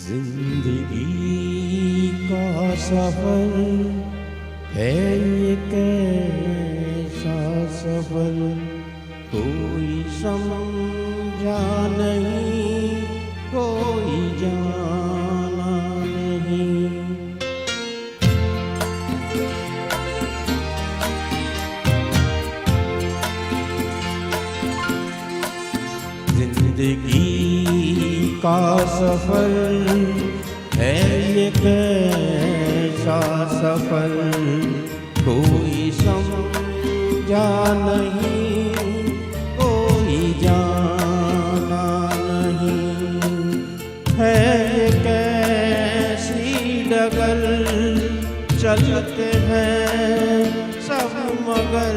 जिंदगी का सफर है ये कैसा सफर, कोई समझा नहीं, कोई जाना नहीं। जिंदगी का सफर है ये कैसा सफर, कोई समझा नहीं, कोई जाना नहीं। है ये कैसी डगर, चलते हैं सब मगर,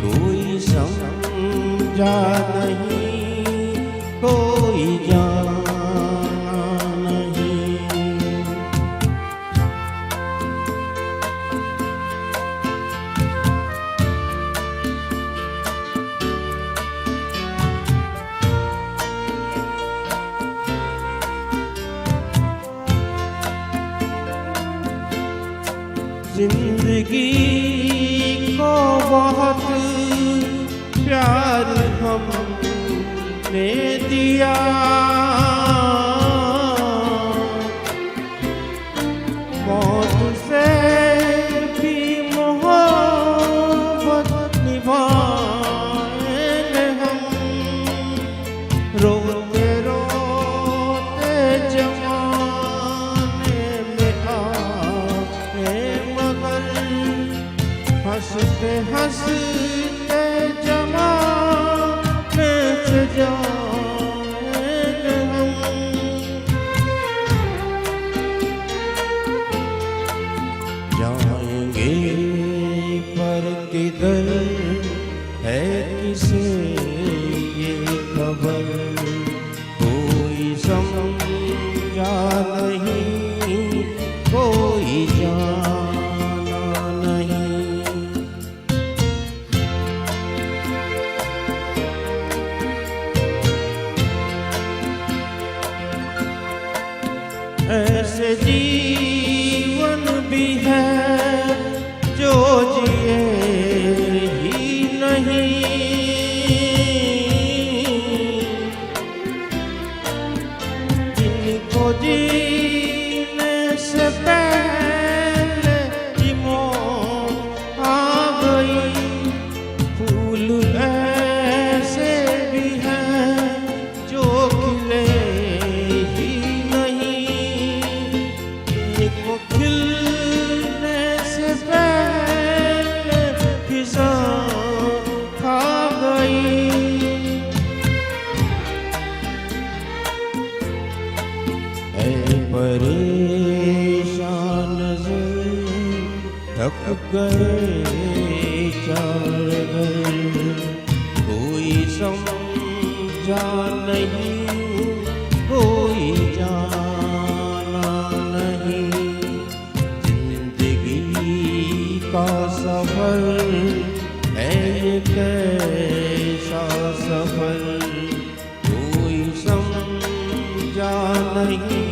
कोई समझा नहीं, कोई जाना नहीं। जिंदगी को बहुत प्यार हमने दिया, मौत से भी मोहब्बत निभाएंगे हम। रोते रोते जमाने में आए मगर, हंसते हंसते जमाने से जाएंगे हम। जाएंगे पर किधर है किसे ये खबर, कोई समझा नहीं, कोई जाना नहीं। ऐसे जीवन भी है जो जिए ही नहीं, जिनको जीने से पहले ही मौत आ गई। फूल ऐसे भी हैं जो खिले ही नहीं, जिनको खिलने से पहले फिजा खा गई। ऐ परेशान नज़र, थक गए चार घर, कोई समझा नहीं, कोई जाना नहीं। जिंदगी का सफर है ये कैसा सफर, कोई समझा नहीं,